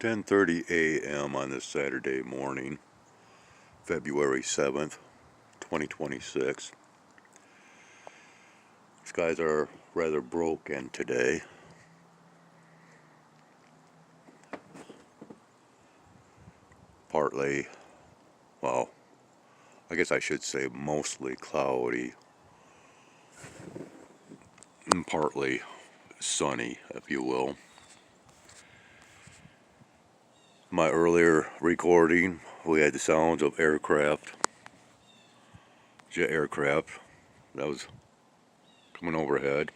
10:30 a.m. on this Saturday morning, February 7th, 2026. Skies are rather broken today. Partly, well, I guess I should say mostly cloudy and partly sunny, if you will. My earlier recording, we had the sounds of aircraft, jet aircraft, that was coming overhead.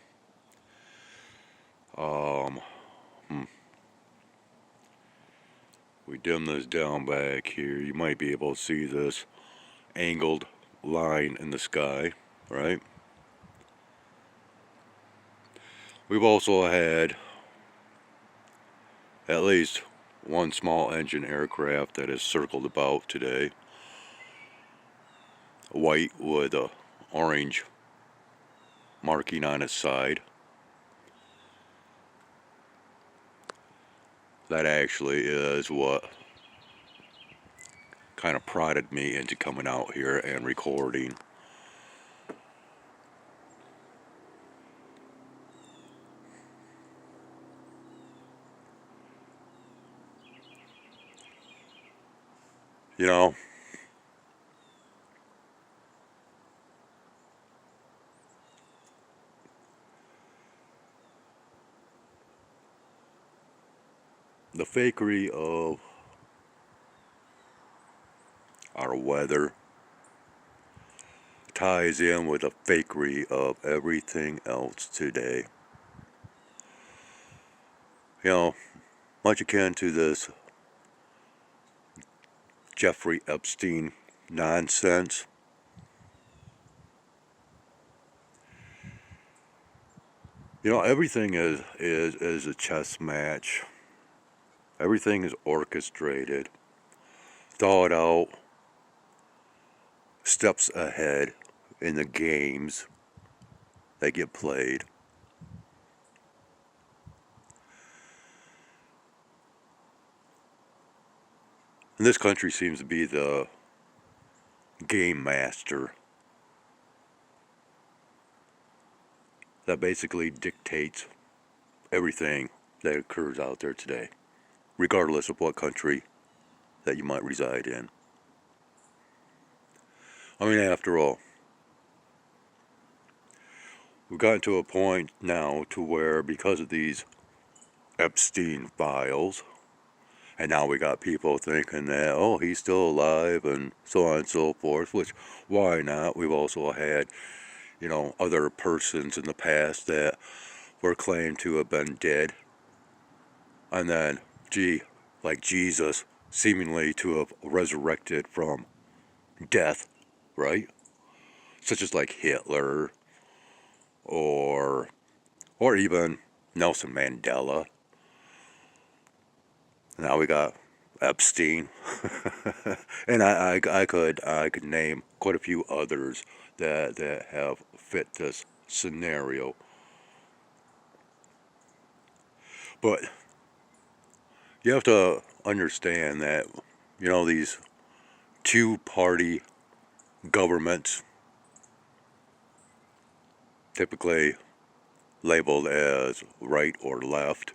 We dim this down back here. You might be able to see this angled line in the sky, right? We've also had at least one small engine aircraft that has circled about today. White with a orange marking on its side. That actually is what kind of prodded me into coming out here and recording. You know, the fakery of our weather ties in with the fakery of everything else today. You know, much akin to this Jeffrey Epstein nonsense. You know, everything is a chess match. Everything is orchestrated, thought out, steps ahead in the games that get played. And this country seems to be the game master that basically dictates everything that occurs out there today, regardless of what country that you might reside in. I mean, after all, we've gotten to a point now to where, because of these Epstein files, and now we got people thinking that, oh, he's still alive and so on and so forth, which, why not? We've also had, you know, other persons in the past that were claimed to have been dead. And then, like Jesus, seemingly to have resurrected from death, right? Such as like Hitler or even Nelson Mandela. Now we got Epstein, and I could name quite a few others that have fit this scenario. But you have to understand that, you know, these two-party governments, typically labeled as right or left,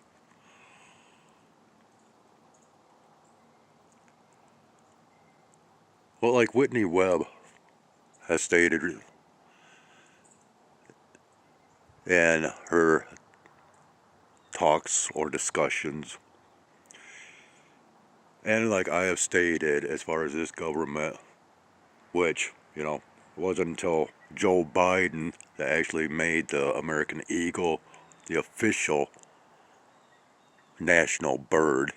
well, like Whitney Webb has stated in her talks or discussions, and like I have stated, as far as this government, which, you know, it wasn't until Joe Biden that actually made the American eagle the official national bird.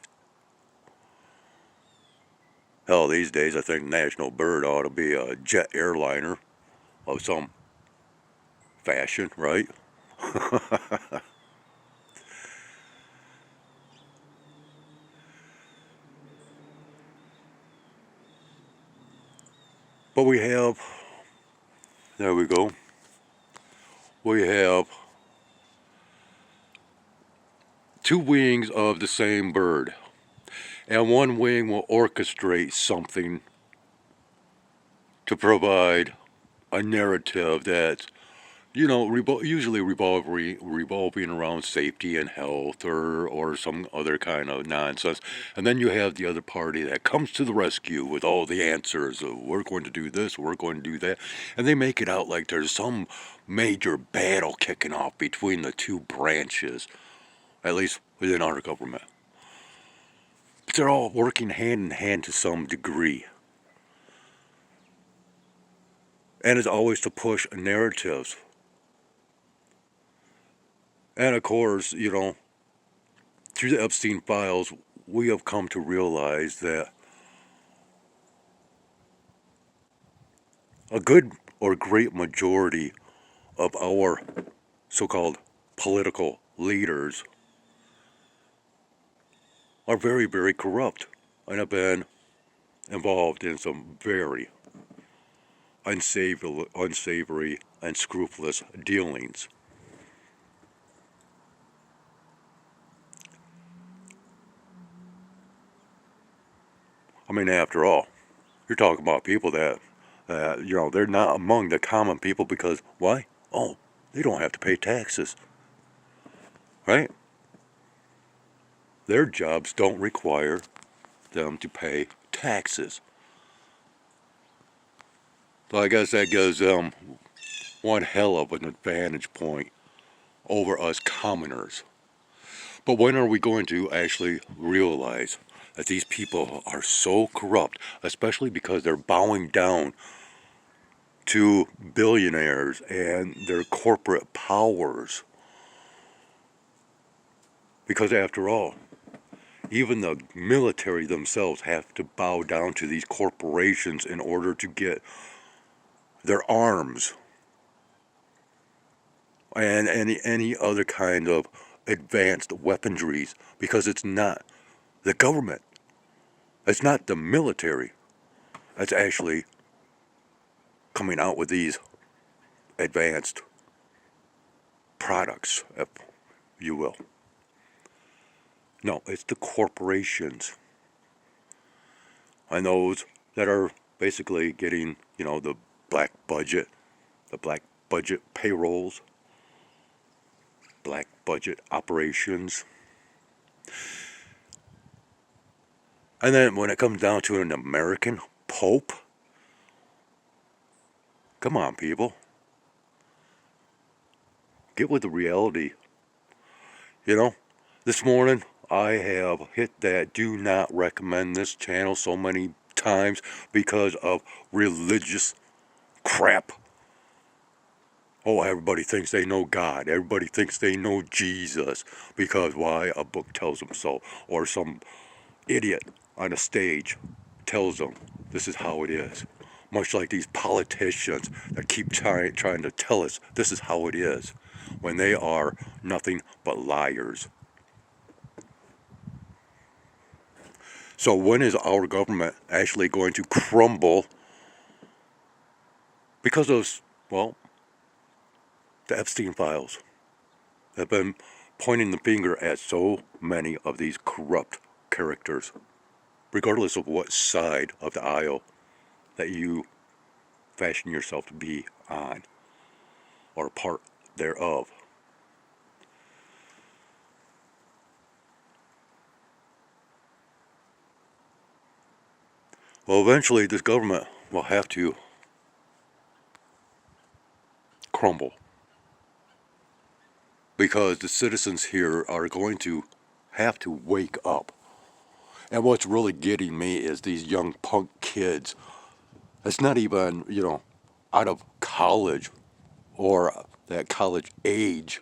Hell, these days I think national bird ought to be a jet airliner of some fashion, right? But we have, there we go, we have two wings of the same bird. and one wing will orchestrate something to provide a narrative that's, usually revolving around safety and health or some other kind of nonsense. And then you have the other party that comes to the rescue with all the answers of, we're going to do this, we're going to do that. And they make it out like there's some major battle kicking off between the two branches, at least within our government. But they're all working hand in hand to some degree. And it's always to push narratives. And of course, through the Epstein files, we have come to realize that a good or great majority of our so-called political leaders are very, very corrupt and have been involved in some very unsavory and scrupulous dealings. I mean, after all, you're talking about people that, they're not among the common people because why? Oh, they don't have to pay taxes, right? Their jobs don't require them to pay taxes. So I guess that gives them one hell of an advantage point over us commoners. But when are we going to actually realize that these people are so corrupt, especially because they're bowing down to billionaires and their corporate powers? Because after all, even the military themselves have to bow down to these corporations in order to get their arms and any other kind of advanced weaponries, because it's not the government, it's not the military that's actually coming out with these advanced products, if you will. No, it's the corporations and those that are basically getting, the black budget payrolls, black budget operations. And then when it comes down to an American Pope, come on, people. Get with the reality. This morning I have hit that do not recommend this channel so many times because of religious crap. Oh, everybody thinks they know God. Everybody thinks they know Jesus. Because why? A book tells them so. Or some idiot on a stage tells them this is how it is. Much like these politicians that keep trying to tell us this is how it is, when they are nothing but liars. So when is our government actually going to crumble because of, well, the Epstein files have been pointing the finger at so many of these corrupt characters, regardless of what side of the aisle that you fashion yourself to be on or part thereof. Well, eventually this government will have to crumble because the citizens here are going to have to wake up. And what's really getting me is these young punk kids. It's not even, out of college or that college age,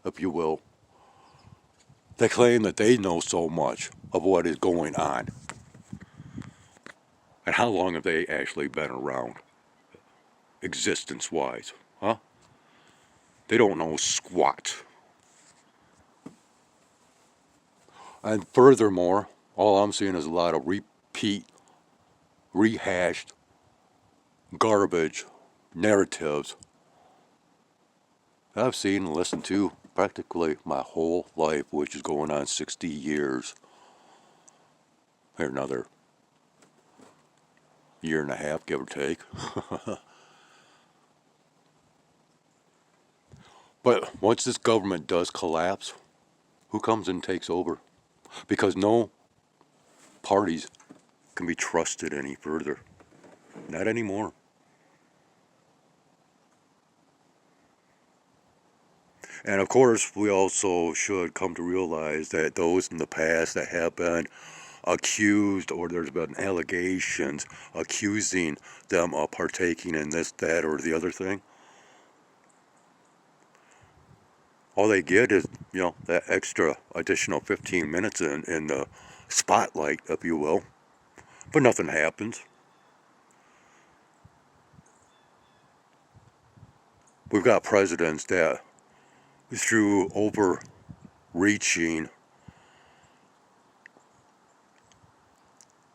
if you will. They claim that they know so much of what is going on. And how long have they actually been around, existence-wise? Huh? They don't know squat. And furthermore, all I'm seeing is a lot of rehashed garbage narratives I've seen and listened to practically my whole life, which is going on 60 years. another year and a half, give or take. But once this government does collapse, who comes and takes over? Because no parties can be trusted any further. Not anymore. And of course, we also should come to realize that those in the past that have been accused, or there's been allegations accusing them of partaking in this, that, or the other thing, all they get is, that extra additional 15 minutes in the spotlight, if you will. But nothing happens. We've got presidents that, through overreaching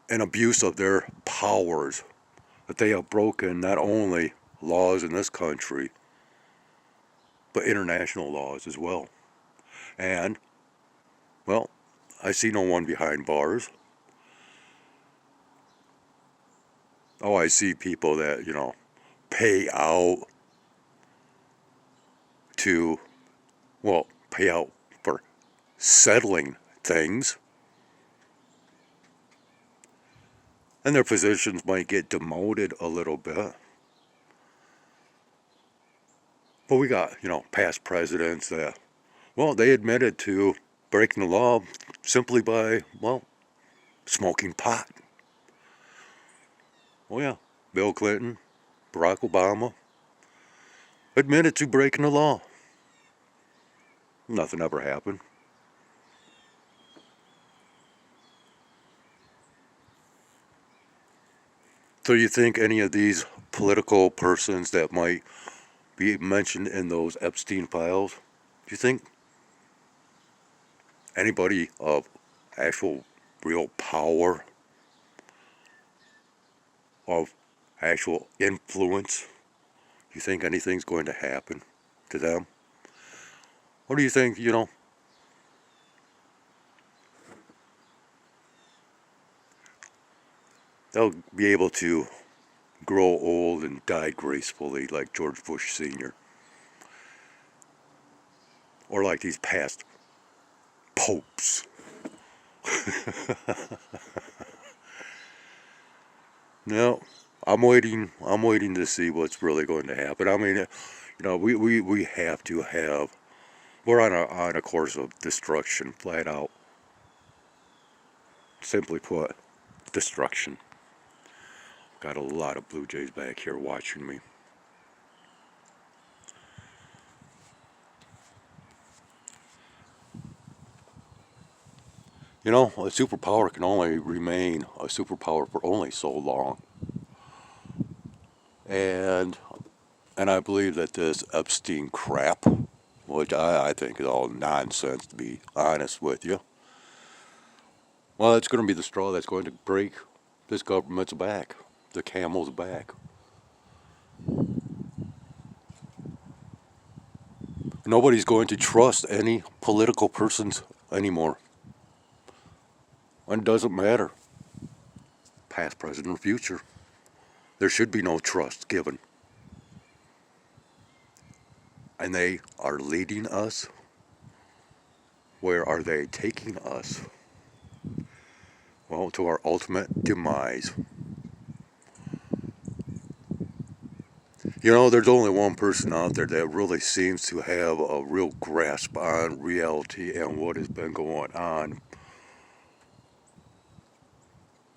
and abuse of their powers, that they have broken not only laws in this country, but international laws as well. And, well, I see no one behind bars. Oh, I see people that, pay out to, well, pay out for settling things. And their positions might get demoted a little bit. But we got, past presidents that, well, they admitted to breaking the law simply by, well, smoking pot. Oh yeah, Bill Clinton, Barack Obama admitted to breaking the law. Nothing ever happened. So you think any of these political persons that might be mentioned in those Epstein files, do you think anybody of actual real power, of actual influence, do you think anything's going to happen to them? Or do you think, they'll be able to grow old and die gracefully like George Bush Sr.? Or like these past popes? No, I'm waiting to see what's really going to happen. I mean, we have to have, we're on a course of destruction, flat out. Simply put, destruction. Got a lot of Blue Jays back here watching me. A superpower can only remain a superpower for only so long. And I believe that this Epstein crap, which I think is all nonsense, to be honest with you, well, it's going to be the straw that's going to break this government's back, the camel's back. Nobody's going to trust any political persons anymore. And it doesn't matter, past, present, or future. There should be no trust given. And they are leading us. Where are they taking us? Well, to our ultimate demise. There's only one person out there that really seems to have a real grasp on reality and what has been going on.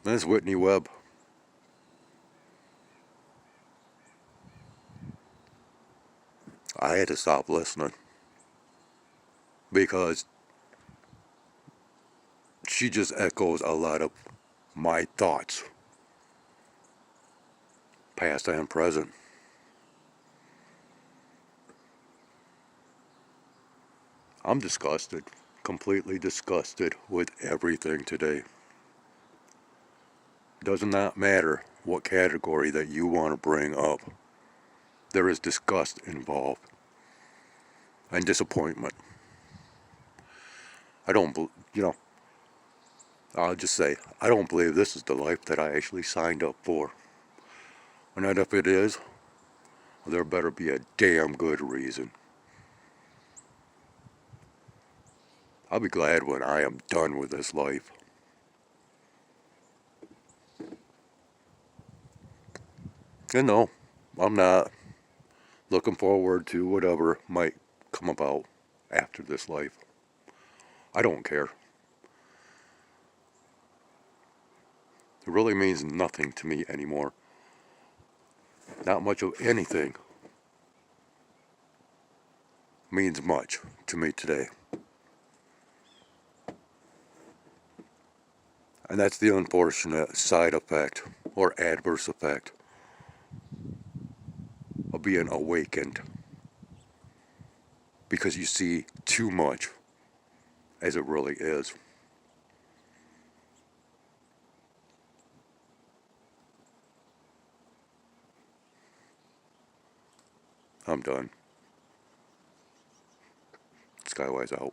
That's Whitney Webb. I had to stop listening because she just echoes a lot of my thoughts, past and present. I'm disgusted, completely disgusted with everything today. Does not matter what category that you want to bring up. There is disgust involved and disappointment. I don't, I'll just say, I don't believe this is the life that I actually signed up for. And if it is, there better be a damn good reason. I'll be glad when I am done with this life. And no, I'm not looking forward to whatever might come about after this life. I don't care. It really means nothing to me anymore. Not much of anything means much to me today. And that's the unfortunate side effect or adverse effect of being awakened. Because you see too much as it really is. I'm done. Skywise out.